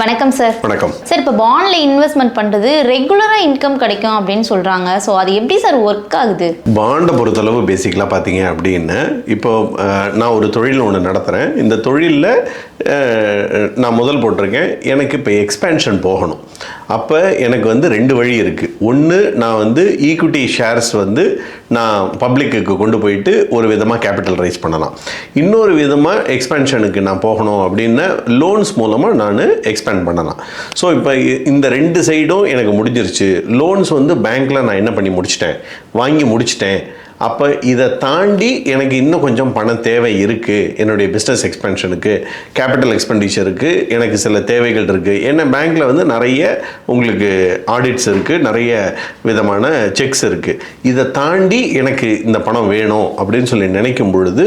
வணக்கம் சார். வணக்கம் சார். இப்போ பாண்ட்ல இன்வெஸ்ட்மெண்ட் பண்றது ரெகுலரா இன்கம் கிடைக்கும் அப்படின்னு சொல்றாங்க. ஸோ அது எப்படி சார் ஒர்க் ஆகுது? பாண்டை பொறுத்தளவு பேசிக்கலாக பார்த்தீங்க அப்படின்னு இப்போ நான் ஒரு தொழில் ஒன்று நடத்துகிறேன். இந்த தொழிலில் நான் முதல் போட்டிருக்கேன். எனக்கு இப்போ எக்ஸ்பேன்ஷன் போகணும். அப்போ எனக்கு வந்து ரெண்டு வழி இருக்குது. ஒன்று, நான் வந்து ஈக்விட்டி ஷேர்ஸ் வந்து நான் பப்ளிக்கு கொண்டு போயிட்டு ஒரு விதமாக கேபிட்டல் ரைஸ் பண்ணலாம். இன்னொரு விதமாக எக்ஸ்பேன்ஷனுக்கு நான் போகணும் அப்படின்னா லோன்ஸ் மூலமாக நான் எக்ஸ்பேண்ட் பண்ணலாம். ஸோ இப்போ இந்த ரெண்டு சைடும் எனக்கு முடிஞ்சிருச்சு. லோன்ஸ் வந்து பேங்க்கில் நான் என்ன பண்ணி முடிச்சிட்டேன், வாங்கி முடிச்சிட்டேன். அப்போ இதை தாண்டி எனக்கு இன்னும் கொஞ்சம் பணம் தேவை இருக்குது. என்னுடைய பிஸ்னஸ் எக்ஸ்பென்ஷனுக்கு, கேபிட்டல் எக்ஸ்பெண்டிச்சருக்கு எனக்கு சில தேவைகள் இருக்குது. ஏன்னா பேங்க்கில் வந்து நிறைய உங்களுக்கு ஆடிட்ஸ் இருக்குது, நிறைய விதமான செக்ஸ் இருக்குது. இதை தாண்டி எனக்கு இந்த பணம் வேணும் அப்படின்னு சொல்லி நினைக்கும் பொழுது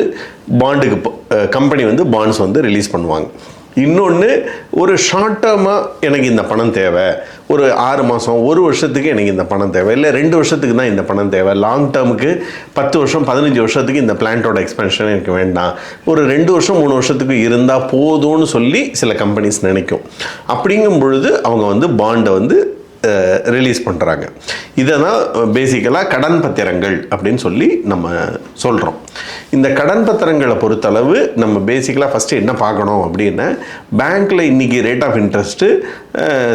பாண்டுக்கு கம்பெனி வந்து பாண்ட்ஸ் வந்து ரிலீஸ் பண்ணுவாங்க. இன்னொன்று, ஒரு ஷார்ட் டேர்மாக எனக்கு இந்த பணம் தேவை, ஒரு 6 மாதம் 1 வருஷத்துக்கு எனக்கு இந்த பணம் தேவை, இல்லை 2 வருஷத்துக்கு தான் இந்த பணம் தேவை, லாங் டேர்முக்கு 10 வருஷம் 15 வருஷத்துக்கு இந்த பிளான்ட்டோட எக்ஸ்பென்ஷன் எனக்கு வேண்டாம், ஒரு 2 வருஷம் 3 வருஷத்துக்கு இருந்தால் போதும்னு சொல்லி சில கம்பெனிஸ் நினைக்கும். அப்படிங்கும் பொழுது அவங்க வந்து பாண்டை வந்து ரிலீஸ் பண்ணுறாங்க. இதை தான் பேசிக்கலாக கடன் பத்திரங்கள் அப்படின்னு சொல்லி நம்ம சொல்கிறோம். இந்த கடன் பத்திரங்களை பொறுத்தளவு நம்ம பேசிக்கலாக ஃபஸ்ட்டு என்ன பார்க்கணும் அப்படின்னா, பேங்க்கில் இன்றைக்கி ரேட் ஆஃப் இன்ட்ரெஸ்ட்டு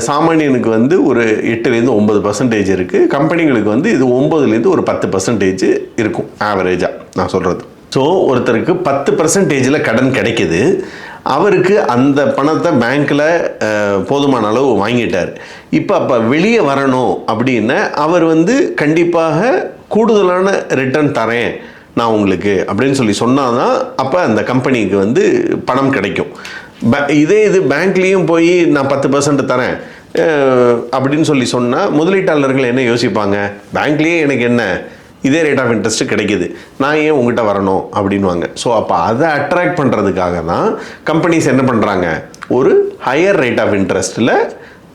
சாமானியனுக்கு வந்து ஒரு 8-9% இருக்குது. கம்பெனிகளுக்கு வந்து இது 9-10% ஒரு 10% இருக்கும் ஆவரேஜாக நான் சொல்கிறது. ஸோ ஒருத்தருக்கு 10% கடன் கிடைக்கிது. அவருக்கு அந்த பணத்தை பேங்க்கில் போதுமான அளவு வாங்கிட்டார். அப்போ வெளியே வரணும் அப்படின்னா அவர் வந்து கண்டிப்பாக கூடுதலான ரிட்டர்ன் தரேன் நான் உங்களுக்கு அப்படின்னு சொல்லி சொன்னால் தான் அப்போ அந்த கம்பெனிக்கு வந்து பணம் கிடைக்கும். இது பேங்க்லேயும் போய் நான் 10% தரேன் அப்படின்னு சொல்லி சொன்னால் முதலீட்டாளர்கள் என்ன யோசிப்பாங்க, பேங்க்லேயே எனக்கு என்ன இதே ரேட் ஆஃப் இன்ட்ரெஸ்ட் கிடைக்கிது, நான் ஏன் உங்கள்கிட்ட வரணும் அப்படின்வாங்க. ஸோ அப்போ அதை அட்ராக்ட் பண்ணுறதுக்காக தான் கம்பெனிஸ் என்ன பண்ணுறாங்க, ஒரு ஹையர் ரேட் ஆஃப் இன்ட்ரெஸ்ட்டில்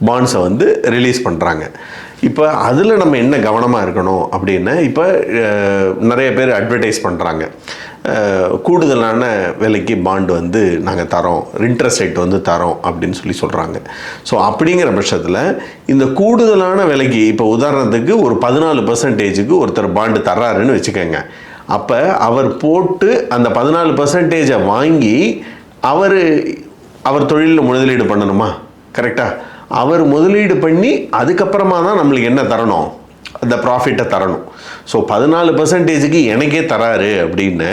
பாண்ட்ஸை வந்து ரிலீஸ் பண்ணுறாங்க. இப்போ அதில் நம்ம என்ன கவனமாக இருக்கணும் அப்படின்னா, இப்போ நிறைய பேர் அட்வர்டைஸ் பண்ணுறாங்க, கூடுதலான விலைக்கு பாண்டு வந்து நாங்கள் தரோம், இன்ட்ரெஸ்ட் ரேட் வந்து தரோம் அப்படின்னு சொல்லி சொல்கிறாங்க. ஸோ அப்படிங்கிற பட்சத்தில் இந்த கூடுதலான விலைக்கு, இப்போ உதாரணத்துக்கு ஒரு 14% ஒருத்தர் பாண்டு தர்றாருன்னு வச்சுக்கோங்க. அப்போ அவர் போட்டு அந்த 14% வாங்கி அவர் தொழிலில் முதலீடு பண்ணணுமா? கரெக்டாக அவர் முதலீடு பண்ணி அதுக்கப்புறமா தான் நம்மளுக்கு என்ன தரணும், அந்த ப்ராஃபிட்டை தரணும். ஸோ 14% எனக்கே தராரு அப்படின்னு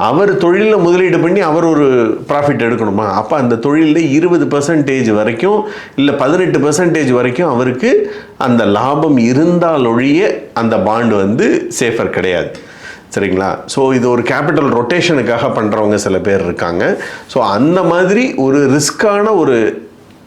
அவர் தொழிலில் முதலீடு பண்ணி அவர் ஒரு ப்ராஃபிட் எடுக்கணுமா? அப்போ அந்த தொழிலில் 20% வரைக்கும் இல்லை 18% வரைக்கும் அவருக்கு அந்த லாபம் இருந்தால் ஒழிய அந்த பாண்டு வந்து சேஃபர் கிடையாது. சரிங்களா? ஸோ இது ஒரு கேபிட்டல் ரொட்டேஷனுக்காக பண்ணுறவங்க சில பேர் இருக்காங்க. ஸோ அந்த மாதிரி ஒரு ரிஸ்க்கான ஒரு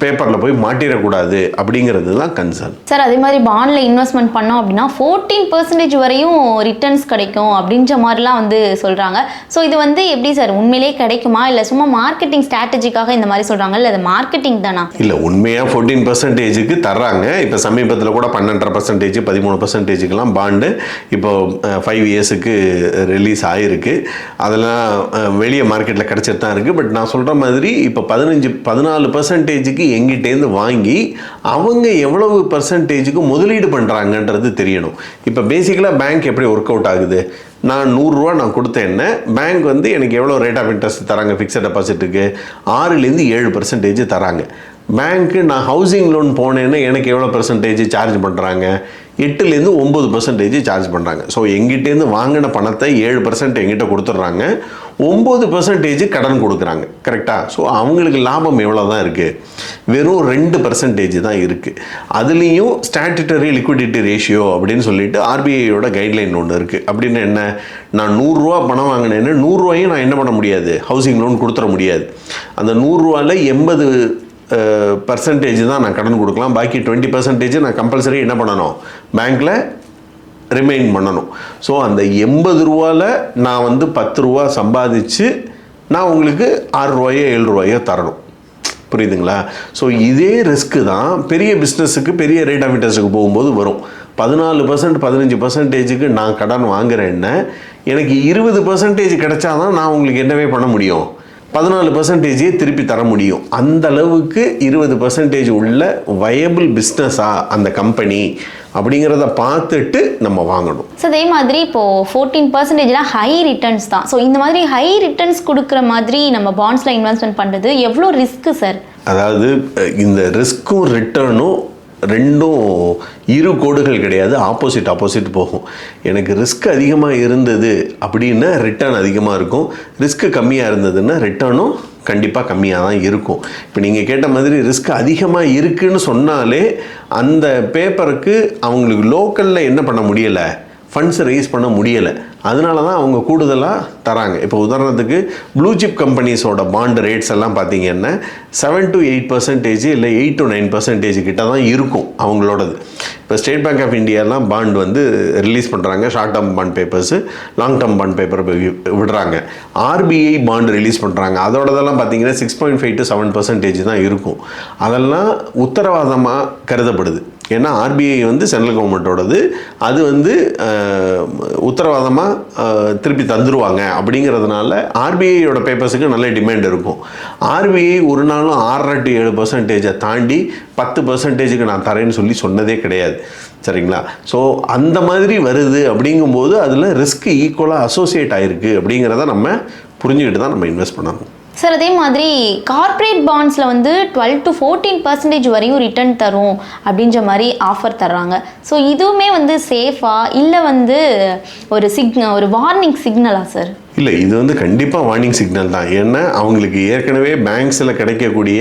பேப்பரில் போய் மாட்டிடக்கூடாது அப்படிங்கிறது தான் கன்சர்ன். சார், அதே மாதிரி பாண்டில் இன்வெஸ்ட்மெண்ட் பண்ணோம் அப்படின்னா 14% வரையும் ரிட்டர்ன்ஸ் கிடைக்கும் அப்படின்ற மாதிரிலாம் வந்து சொல்கிறாங்க. ஸோ இது வந்து எப்படி சார், உண்மையிலே கிடைக்குமா, இல்லை சும்மா மார்க்கெட்டிங் ஸ்ட்ராட்டஜிக்காக இந்த மாதிரி சொல்கிறாங்க, இல்லை அது மார்க்கெட்டிங் தானா? இல்லை, உண்மையாக 14%க்கு தர்றாங்க. இப்போ சமீபத்தில் கூட 12%, 13%க்கெலாம் பாண்டு இப்போ 5 இயர்ஸுக்கு ரிலீஸ் ஆகிருக்கு. அதெல்லாம் வெளியே மார்க்கெட்டில் கிடச்சிட்டு தான் இருக்குது. பட் நான் சொல்கிற மாதிரி இப்போ 14%க்கு எங்கிட்டேருந்து வாங்கி அவங்க எவ்வளவு பர்சன்டேஜுக்கு முதலீடு பண்ணுறாங்கன்றது தெரியணும். இப்போ பேசிக்கலாக பேங்க் எப்படி ஒர்க் அவுட் ஆகுது, நான் 100 ரூபா நான் கொடுத்தேன்னா பேங்க் வந்து எனக்கு எவ்வளோ ரேட் ஆஃப் இன்ட்ரெஸ்ட் தராங்க, ஃபிக்ஸட் டெபாசிட்டுக்கு 6-7% தராங்க. பேங்க்கு நான் ஹவுசிங் லோன் போனேன்னா எனக்கு எவ்வளோ பர்சன்டேஜ் சார்ஜ் பண்ணுறாங்க, 8-9% சார்ஜ் பண்ணுறாங்க. ஸோ எங்கிட்டேருந்து வாங்கின பணத்தை 7% எங்கிட்ட கொடுத்துட்றாங்க, 9% கடன் கொடுக்குறாங்க. கரெக்டாக? ஸோ அவங்களுக்கு லாபம் எவ்வளோ தான் இருக்குது, வெறும் 2% தான் இருக்குது. அதுலேயும் ஸ்டாட்யூட்டரி லிக்விடிட்டி ரேஷியோ அப்படின்னு சொல்லிட்டு ஆர்பிஐயோட கைட்லைன் ஒன்று இருக்குது. அப்படின்னு என்ன, நான் 100 ரூபா பணம் வாங்கினேன்னா 100 ரூபாயும் நான் என்ன பண்ண முடியாது, ஹவுசிங் லோன் கொடுத்துட முடியாது. அந்த 100 ரூபாயில் 80% தான் நான் கடன் கொடுக்கலாம். பாக்கி 20% நான் கம்பல்சரி என்ன பண்ணணும், பேங்க்கில் ரிமைன் பண்ணணும். ஸோ அந்த 80 ரூபாவில் நான் வந்து 10 ரூபா சம்பாதிச்சு நான் உங்களுக்கு 6 ரூபாயோ 7 ரூபாயோ தரணும். புரியுதுங்களா? ஸோ இதே ரிஸ்க்கு தான் பெரிய பிஸ்னஸுக்கு பெரிய ரேட் ஆஃப் இன்ட்ரெஸ்ட்டுக்கு போகும்போது வரும். 14% 15%க்கு நான் கடன் வாங்குறேன்னா எனக்கு 20% கிடைச்சாதான் நான் உங்களுக்கு என்னவே பண்ண முடியும், 14% திருப்பி தர முடியும். அந்த அளவுக்கு 20% உள்ள வயபிள் பிஸ்னஸா அந்த கம்பெனி அப்படிங்கிறத பார்த்துட்டு நம்ம வாங்கணும். ஸோ அதே மாதிரி இப்போது 14%லாம் ஹை ரிட்டர்ன்ஸ் தான். ஸோ இந்த மாதிரி ஹை ரிட்டர்ன்ஸ் கொடுக்குற மாதிரி நம்ம பாண்ட்ஸில் இன்வெஸ்ட்மெண்ட் பண்ணுறது எவ்வளோ ரிஸ்க்கு சார்? அதாவது இந்த ரிஸ்க்கும் ரிட்டர்னும் ரெண்டும் இரு கோடுகள் கிடையாது, ஆப்போசிட் போகும். எனக்கு ரிஸ்க் அதிகமாக இருந்தது அப்படின்னா ரிட்டர்ன் அதிகமாக இருக்கும், ரிஸ்க்கு கம்மியாக இருந்ததுன்னா ரிட்டர்னும் கண்டிப்பாக கம்மியாக தான் இருக்கும். இப்போ நீங்கள் கேட்ட மாதிரி ரிஸ்க் அதிகமாக இருக்குன்னு சொன்னாலே அந்த பேப்பருக்கு அவங்களுக்கு லோக்கலில் என்ன பண்ண முடியலை, ஃபண்ட்ஸ் ரைஸ் பண்ண முடியலை. அதனால தான் அவங்க கூடுதலாக தராங்க. இப்போ உதாரணத்துக்கு ப்ளூ சிப் கம்பெனிஸோட பாண்ட் ரேட்ஸ் எல்லாம் பார்த்தீங்கன்னா 7 to 8% இல்லை 8 to 9% கிட்ட தான் இருக்கும் அவங்களோடது. இப்போ ஸ்டேட் பேங்க் ஆஃப் இந்தியாலாம் பாண்ட் வந்து ரிலீஸ் பண்ணுறாங்க, short term bond papers, long term bond paper விடுறாங்க. ஆர்பிஐ பாண்ட் ரிலீஸ் பண்ணுறாங்க, அதோடதெல்லாம் பார்த்தீங்கன்னா 6.5 to 7% தான் இருக்கும். அதெல்லாம் உத்தரவாதமாக கருதப்படுது. ஏன்னா ஆர்பிஐ வந்து சென்ட்ரல் கவர்மெண்ட்டோடது, அது வந்து உத்தரவாதமாக திருப்பி தந்துருவாங்க. அப்படிங்கிறதுனால ஆர்பிஐயோட பேப்பர்ஸுக்கு நல்ல டிமாண்ட் இருக்கும். ஆர்பிஐ ஒரு நாளும் 6 to 7% தாண்டி 10%க்கு நான் தரேன்னு சொல்லி சொன்னதே கிடையாது. சரிங்களா? ஸோ அந்த மாதிரி வருது அப்படிங்கும்போது அதில் ரிஸ்க் ஈக்குவலாக அசோசியேட் ஆகிருக்கு அப்படிங்கிறத நம்ம புரிஞ்சுக்கிட்டு தான் நம்ம இன்வெஸ்ட் பண்ணணும். சார் அதே மாதிரி கார்ப்பரேட் பாண்ட்ஸில் வந்து 12 to 14% வரையும் ரிட்டர்ன் தரும் அப்படின்ற மாதிரி ஆஃபர் தர்றாங்க. ஸோ இதுவுமே வந்து சேஃபா இல்லை வந்து ஒரு வார்னிங் சிக்னலா சார்? இல்லை, இது வந்து கண்டிப்பாக வார்னிங் சிக்னல் தான். ஏன்னா அவங்களுக்கு ஏற்கனவே பேங்க்ஸில் கிடைக்கக்கூடிய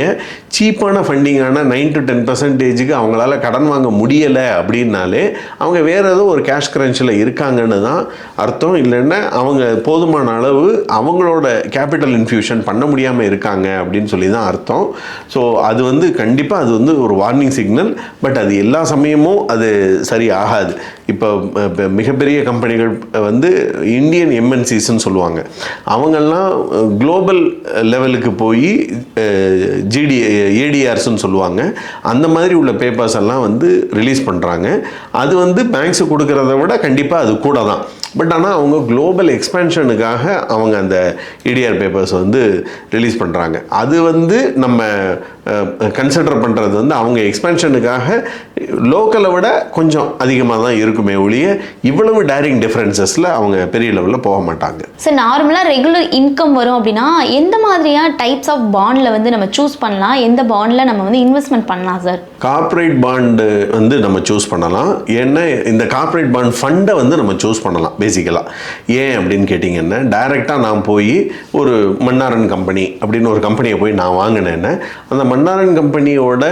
சீப்பான ஃபண்டிங்கான 9 to 10%க்கு அவங்களால கடன் வாங்க முடியலை அப்படின்னாலே அவங்க வேறு ஏதோ ஒரு கேஷ் கிரன்ச்சில் இருக்காங்கன்னு தான் அர்த்தம். இல்லைன்னா அவங்க போதுமான அளவு அவங்களோட கேபிட்டல் இன்ஃபியூஷன் பண்ண முடியாமல் இருக்காங்க அப்படின்னு சொல்லி தான் அர்த்தம். ஸோ அது வந்து கண்டிப்பாக அது வந்து ஒரு வார்னிங் சிக்னல். பட் அது எல்லா சமயமும் அது சரி ஆகாது. இப்போ மிகப்பெரிய கம்பெனிகள் வந்து இந்தியன் எம்என்சிஸ்ன்னு சொல்லுவாங்க. அவங்கெல்லாம் குளோபல் லெவலுக்கு போய் ஏடிஆர்ஸ்ன்னு சொல்லுவாங்க, அந்த மாதிரி உள்ள பேப்பர்ஸ் எல்லாம் வந்து ரிலீஸ் பண்ணுறாங்க. அது வந்து பேங்க்ஸு கொடுக்குறத விட கண்டிப்பாக அது கூட தான். பட் ஆனால் அவங்க குளோபல் எக்ஸ்பேன்ஷனுக்காக அவங்க அந்த ஏடிஆர் பேப்பர்ஸ் வந்து ரிலீஸ் பண்ணுறாங்க. அது வந்து நம்ம கன்சிடர் பண்ணுறது வந்து அவங்க எக்ஸ்பேன்ஷனுக்காக லோக்கலை விட கொஞ்சம் அதிகமாக தான் இருக்குமே ஒழிய இவ்வளவு டேரிங் டிஃப்ரென்சஸில் அவங்க பெரிய லெவலில் போக மாட்டாங்க. சார் நார்மலாக ரெகுலர் இன்கம் வரும் அப்படின்னா எந்த மாதிரியான டைப்ஸ் ஆஃப் பாண்டில் வந்து நம்ம சூஸ் பண்ணலாம், எந்த பாண்டில் நம்ம வந்து இன்வெஸ்ட்மெண்ட் பண்ணலாம் சார்? கார்ப்பரேட் பாண்டு வந்து நம்ம சூஸ் பண்ணலாம். ஏன்னா இந்த கார்ப்பரேட் பாண்ட் ஃபண்டை வந்து நம்ம சூஸ் பண்ணலாம் பேசிக்கலாக. ஏன் அப்படின்னு கேட்டிங்கன்னா, டைரெக்டாக நான் போய் ஒரு மன்னாரன் கம்பெனி அப்படின்னு ஒரு கம்பெனியை போய் நான் வாங்கினேன்னா அந்த மன்னாரன் கம்பெனியோட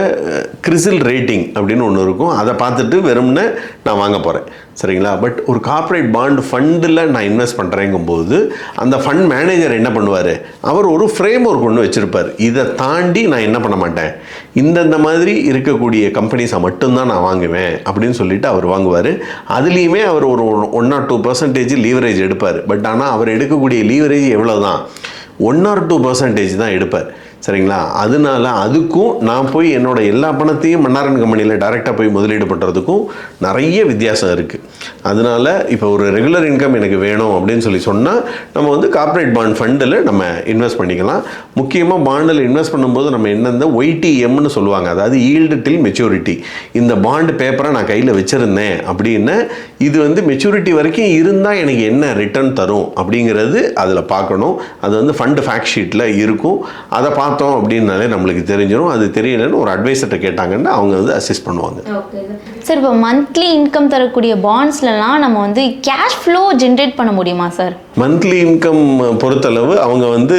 கிரிசில் ரேட்டிங் அப்படின்னு ஒன்று இருக்கும், அதை பார்த்துட்டு வெறும்னே நான் வாங்க போகிறேன். சரிங்களா? பட் ஒரு கார்ப்பரேட் பாண்ட் ஃபண்டில் நான் இன்வெஸ்ட் பண்ணுறேங்கும்போது அந்த ஃபண்ட் மேனேஜர் என்ன பண்ணுவார், அவர் ஒரு ஃப்ரேம் ஒர்க் ஒன்று வச்சுருப்பார். இதை தாண்டி நான் என்ன பண்ண மாட்டேன், இந்தந்த மாதிரி இருக்கக்கூடிய கம்பெனிஸை மட்டும்தான் நான் வாங்குவேன் அப்படின்னு சொல்லிட்டு அவர் வாங்குவார். அதுலேயுமே அவர் ஒரு 1 or 2% லீவரேஜ் எடுப்பார். பட் ஆனால் அவர் எடுக்கக்கூடிய லீவரேஜ் எவ்வளோ தான், 1 or 2% தான் எடுப்பார். சரிங்களா? அதனால அதுக்கும் நான் போய் என்னோட எல்லா பணத்தையும் மன்னாரன் கம்பெனியில் டைரெக்டாக போய் முதலீடு பண்ணுறதுக்கும் நிறைய வித்தியாசம் இருக்குது. அதனால இப்போ ஒரு ரெகுலர் இன்கம் எனக்கு வேணும் அப்படின்னு சொல்லி சொன்னால் நம்ம வந்து கார்ப்பரேட் பாண்ட் ஃபண்டில் நம்ம இன்வெஸ்ட் பண்ணிக்கலாம். முக்கியமாக பாண்டில் இன்வெஸ்ட் பண்ணும்போது நம்ம என்னென்ன ஒய்டிஎம்னு சொல்லுவாங்க, அதாவது ஈல்டு டில் மெச்சூரிட்டி. இந்த பாண்டு பேப்பரை நான் கையில் வச்சுருந்தேன் அப்படின்னா இது வந்து மெச்சூரிட்டி வரைக்கும் இருந்தால் எனக்கு என்ன ரிட்டர்ன் தரும் அப்படிங்கிறது அதில் பார்க்கணும். அது வந்து ஃபண்டு ஃபேக்ட் ஷீட்டில் இருக்கும். அதை பார்த்தோம் அப்படின்னாலே நம்மளுக்கு தெரிஞ்சிடும். அது தெரியலன்னு ஒரு அட்வைசர்கிட்ட கேட்டாங்கன்னா அவங்க வந்து அசிஸ்ட் பண்ணுவாங்க. சார் இப்போ மந்த்லி இன்கம் தரக்கூடிய பாண்ட்ஸ்லாம் நம்ம வந்து கேஷ் ஃப்ளோ ஜென்ரேட் பண்ண முடியுமா சார்? மந்த்லி இன்கம் பொறுத்தளவு அவங்க வந்து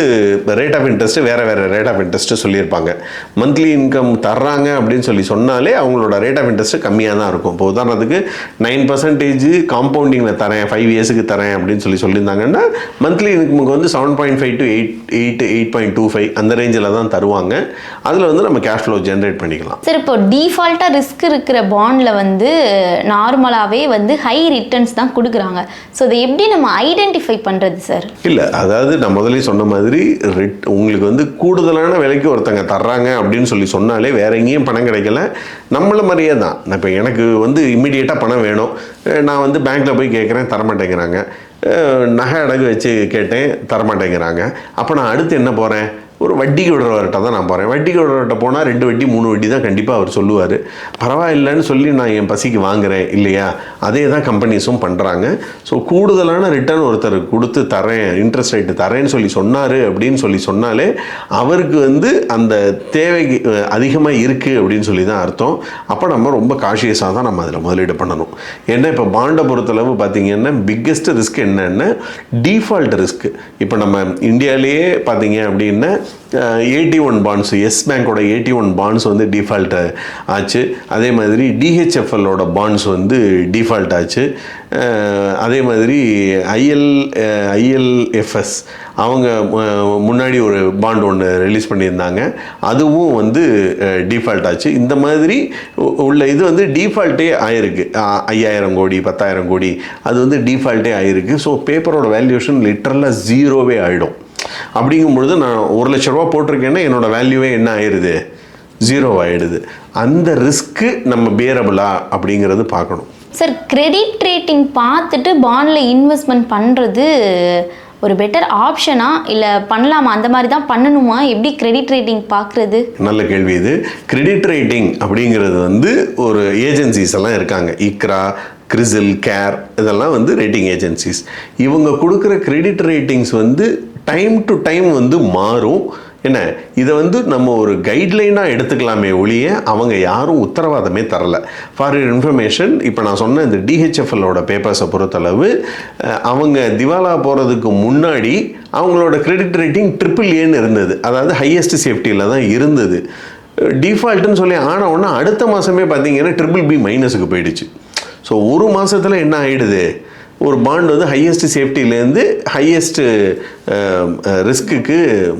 ரேட் ஆஃப் இன்ட்ரெஸ்ட் வேறு ரேட் ஆஃப் இன்ட்ரெஸ்ட்டு சொல்லியிருப்பாங்க. மந்த்லி இன்கம் தர்றாங்க அப்படின்னு சொல்லி சொன்னாலே அவங்களோட ரேட் ஆஃப் இன்ட்ரெஸ்ட் கம்மியாக தான் இருக்கும். இப்போ உதாரணத்துக்கு 9% காம்பவுண்டிங்கில் தரேன், 5 இயர்ஸுக்கு தரேன் அப்படின்னு சொல்லியிருந்தாங்கன்னா மந்த்லி இன்கமுக்கு வந்து 7.5 to 8.25 அந்த ரேஞ்சில் தான் தருவாங்க. அதில் வந்து நம்ம கேஷ் ஃப்ளோ ஜென்ரேட் பண்ணிக்கலாம். சார் இப்போ டிஃபால்ட்டாக ரிஸ்க் இருக்கிற பாண்டில் வந்து நார்மலாகவே வந்து ஹை ரிட்டர்ன்ஸ் தான் கொடுக்குறாங்க. ஸோ அதை எப்படி நம்ம ஐடென்டிஃபை பண்ணுறது சார்? இல்லை, அதாவது நான் முதலே சொன்ன மாதிரி உங்களுக்கு வந்து கூடுதலான விலைக்கு ஒருத்தங்க தர்றாங்க அப்படின்னு சொல்லி சொன்னாலே வேற எங்கேயும் பணம் கிடைக்கல, நம்மள மாதிரியே தான். இப்போ எனக்கு வந்து இம்மிடியேட்டாக பணம் வேணும், நான் வந்து பேங்க்கில் போய் கேட்குறேன், தரமாட்டேங்கிறாங்க. நகை அடகு வச்சு கேட்டேன், தரமாட்டேங்கிறாங்க. அப்போ நான் அடுத்து என்ன போகிறேன்? ஒரு வட்டிக்கு விடுறவர்கிட்ட தான் நான் போகிறேன். வட்டிக்கு விடுறவர்கிட்ட போனால் 2 வட்டி 3 வட்டி தான் கண்டிப்பாக அவர் சொல்லுவார். பரவாயில்லைன்னு சொல்லி நான் என் பசிக்கு வாங்குகிறேன் இல்லையா? அதே தான் கம்பெனிஸும் பண்ணுறாங்க. ஸோ கூடுதலான ரிட்டர்ன் ஒருத்தர் கொடுத்து தரேன், இன்ட்ரெஸ்ட் ரேட்டு தரேன்னு சொன்னார் அப்படின்னு சொன்னாலே அவருக்கு வந்து அந்த தேவைக்கு அதிகமாக இருக்குது அப்படின்னு சொல்லி தான் அர்த்தம். அப்போ நம்ம ரொம்ப காஷியஸாக தான் நம்ம அதில் முதலீடு பண்ணணும். ஏன்னா இப்போ பாண்டை பொறுத்தளவு பார்த்திங்கன்னா பிக்கெஸ்ட் ரிஸ்க் என்னென்னா டிஃபால்ட் ரிஸ்க். இப்போ நம்ம இந்தியாவிலேயே பார்த்தீங்க அப்படின்னா 81 பாண்ட்ஸ், எஸ் பேங்கோட 81 பாண்ட்ஸ் வந்து டிஃபால்ட் ஆச்சு. அதே மாதிரி டிஹெச்எஃப்எல்லோட பாண்ட்ஸ் வந்து டிஃபால்ட் ஆச்சு. அதே மாதிரி ஐஎல்எஃப்எஸ் அவங்க முன்னாடி ஒரு பாண்ட் ஒன்று ரிலீஸ் பண்ணியிருந்தாங்க, அதுவும் வந்து டிஃபால்ட் ஆச்சு. இந்த மாதிரி உள்ள இது வந்து டிஃபால்ட்டே ஆயிருக்கு. 5000 கோடி 10,000 கோடி அது வந்து டிஃபால்ட்டே ஆயிருக்கு. ஸோ பேப்பரோட வேல்யூஷன் லிட்டரலாக ஜீரோவே ஆகிடும். அப்படிங்கும்பொழுது நான் 1 லட்ச ரூபா போட்டிருக்கேன்னா என்னோட வேல்யூவே என்ன ஆயிடுது? ஜீரோ ஆகிடுது. அந்த ரிஸ்க்கு நம்ம பேரபிளா அப்படிங்கிறது பார்க்கணும். சார், கிரெடிட் ரேட்டிங் பார்த்துட்டு பாண்டில் இன்வெஸ்ட்மெண்ட் பண்ணுறது ஒரு பெட்டர் ஆப்ஷனா இல்லை பண்ணலாமா? அந்த மாதிரி தான் பண்ணணுமா? எப்படி கிரெடிட் ரேட்டிங் பார்க்குறது? நல்ல கேள்வி இது. கிரெடிட் ரேட்டிங் அப்படிங்கிறது வந்து ஒரு ஏஜென்சிஸ் எல்லாம் இருக்காங்க. இக்ரா, கிரிசில், கேர் இதெல்லாம் வந்து ரேட்டிங் ஏஜென்சிஸ். இவங்க கொடுக்குற கிரெடிட் ரேட்டிங்ஸ் வந்து டைம் டு டைம் வந்து மாறும். என்ன, இதை வந்து நம்ம ஒரு கைட்லைனாக எடுத்துக்கலாமே ஒழிய அவங்க யாரும் உத்தரவாதமே தரலை. ஃபார் யூர் இன்ஃபர்மேஷன், இப்போ நான் சொன்ன இந்த டிஹெச்எஃப்எல்லோட பேப்பர்ஸை பொறுத்தளவு அவங்க திவாலா போகிறதுக்கு முன்னாடி அவங்களோட கிரெடிட் ரேட்டிங் AAAன்னு இருந்தது. அதாவது ஹையஸ்ட் சேஃப்டியில் தான் இருந்தது. டிஃபால்ட்டுன்னு சொல்லி ஆன உடனே அடுத்த மாதமே பார்த்தீங்கன்னா BBB- போயிடுச்சு. ஸோ ஒரு மாதத்தில் என்ன ஆகிடுது? ஒரு பாண்ட் வந்து ஹையஸ்ட் சேஃப்டிலேருந்து ஹையஸ்ட் ரிஸ்க்குக்கு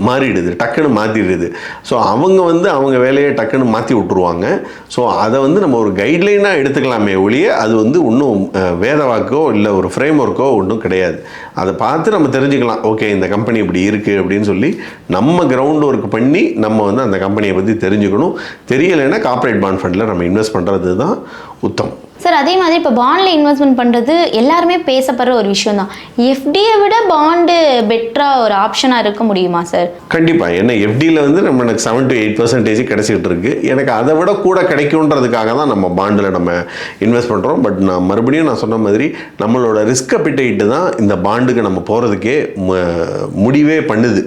மாறிடுது, டக்குன்னு மாற்றிடுது. ஸோ அவங்க வந்து அவங்க வேலையை டக்குன்னு மாற்றி விட்ருவாங்க. ஸோ அதை வந்து நம்ம ஒரு கைட்லைனாக எடுத்துக்கலாமே ஒழிய அது வந்து இன்னும் வேத வாக்கோ இல்லை ஒரு ஃப்ரேம் ஒர்க்கோ ஒன்றும் கிடையாது. அதை பார்த்து நம்ம தெரிஞ்சுக்கலாம், ஓகே இந்த கம்பெனி இப்படி இருக்குது அப்படின்னு சொல்லி நம்ம கிரவுண்ட் ஒர்க் பண்ணி நம்ம வந்து அந்த கம்பெனியை பற்றி தெரிஞ்சுக்கணும். தெரியலைன்னா கார்ப்பரேட் பாண்ட் ஃபண்டில் நம்ம இன்வெஸ்ட் பண்ணுறது தான் உத்தமம். சார், அதே மாதிரி இப்போ பாண்டில் இன்வெஸ்ட்மெண்ட் பண்ணுறது எல்லாருமே பேசப்படுற ஒரு விஷயம் தான். எஃப்டியை விட பாண்டு பெட்டராக ஒரு ஆப்ஷனாக இருக்க முடியுமா சார்? கண்டிப்பாக. ஏன்னா எஃப்டியில் வந்து நம்ம எனக்கு 7 to 8% கிடைச்சிட்டு இருக்கு. எனக்கு அதை விட கூட கிடைக்குன்றதுக்காக தான் நம்ம பாண்டில் நம்ம இன்வெஸ்ட் பண்ணுறோம். பட் நான் மறுபடியும் நான் சொன்ன மாதிரி நம்மளோட ரிஸ்க் அப்பிடைட்டு தான் இந்த பாண்டுக்கு நம்ம போகிறதுக்கே முடிவே பண்ணுது.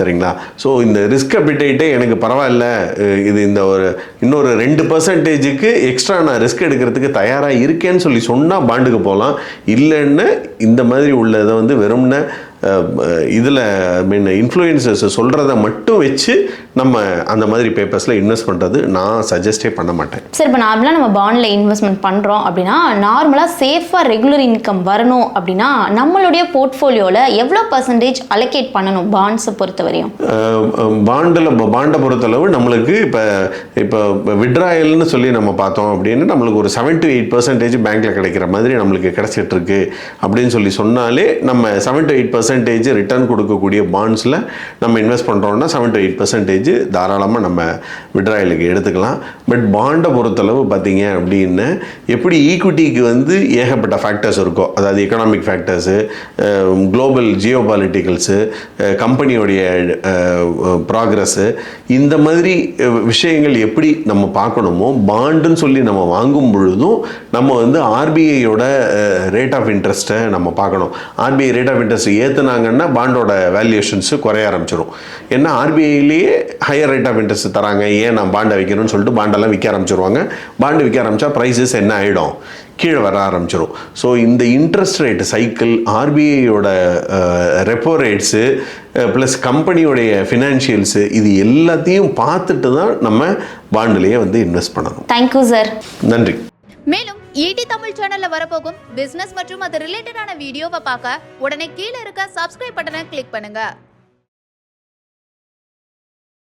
சரிங்களா? ஸோ இந்த ரிஸ்க் அப்பிடைட்டே எனக்கு பரவாயில்ல, இது இந்த ஒரு இன்னொரு 2% எக்ஸ்ட்ரா நான் ரிஸ்க் எடுக்கிறதுக்கு தயாராக இருக்கேன்னு சொல்லி சொன்னால் பாண்டுக்கு போகலாம். இல்லைன்னு இந்த மாதிரி உள்ளதை வந்து வெறும்ன இதில் இன்ஃப்ளூயன்சர்ஸ் சொல்கிறத மட்டும் வச்சு நம்ம அந்த மாதிரி பேப்பர்ஸில் இன்வெஸ்ட் பண்ணுறது நான் சஜஸ்டே பண்ண மாட்டேன். சார், இப்போ நார்மலாக நம்ம பாண்டில் இன்வெஸ்ட்மெண்ட் பண்ணுறோம் அப்படின்னா நார்மலாக சேஃபாக ரெகுலர் இன்கம் வரணும் அப்படின்னா நம்மளுடைய போர்ட்ஃபோலியோவில் எவ்வளோ % அலோகேட் பண்ணணும் பாண்ட்ஸை பொறுத்த வரையும்? பாண்டை பொறுத்தளவு நம்மளுக்கு இப்போ விட்ராயல்னு சொல்லி நம்ம பார்த்தோம் அப்படின்னு நம்மளுக்கு ஒரு 7 to 8% பேங்க்கில் கிடைக்கிற மாதிரி நம்மளுக்கு கிடைச்சிட்டு இருக்கு அப்படின்னு சொன்னாலே நம்ம 7 to 8% ரிட்டர்ன் கொடுக்கக்கூடிய பாண்ட்ஸில் நம்ம இன்வெஸ்ட் பண்ணுறோம்னா 7 to 8% தாராளமாக நம்ம விட்ராயலுக்கு எடுத்துக்கலாம். பட் பாண்டை பொறுத்தளவு பார்த்தீங்க அப்படின்னு எப்படி ஈக்விட்டிக்கு வந்து ஏகப்பட்ட ஃபேக்டர்ஸ் இருக்கோ, அதாவது economic factors, global Jio பாலிட்டிக்கல்ஸு, கம்பெனியோடைய progress, இந்த மாதிரி விஷயங்கள் எப்படி நம்ம பார்க்கணுமோ பாண்டுன்னு சொல்லி நம்ம வாங்கும் பொழுதும் நம்ம வந்து ஆர்பிஐயோட ரேட் ஆஃப் இன்ட்ரெஸ்ட்டை நம்ம பார்க்கணும். ஆர்பிஐ ரேட் ஆஃப் இன்ட்ரெஸ்ட் ஏற்றுனாங்கன்னா பாண்டோட வேல்யூஷன்ஸு குறைய ஆரம்பிச்சிடும். ஏன்னா ஆர்பிஐலேயே ஹையர் ரேட் ஆஃப் இன்ட்ரெஸ்ட் தராங்க, ஏன் நான் பாண்டை வைக்கணும்னு சொல்லிட்டு பாண்டெல்லாம் விற்க ஆரம்பிச்சிருவாங்க. பாண்டு விற்க ஆரம்பித்தா ப்ரைஸஸ் என்ன ஆகிடும்? கீழே வர ஆரம்பிச்சிடும். ஸோ இந்த இன்ட்ரெஸ்ட் ரேட் சைக்கிள், ஆர்பிஐயோட ரெப்போ ரேட்ஸு ப்ளஸ் கம்பெனியோடைய ஃபினான்ஷியல்ஸு, இது எல்லாத்தையும் பார்த்துட்டு தான் நம்ம பாண்டிலேயே வந்து இன்வெஸ்ட் பண்ணணும். Thank you sir. நன்றி. மேலும் ஈடி தமிழ் சேனல்ல வரப்போகும் பிசினஸ் மற்றும் அது ரிலேட்டடான வீடியோவை பார்க்க உடனே கீழே இருக்க சப்ஸ்கிரைப் பட்டனை கிளிக் பண்ணுங்க.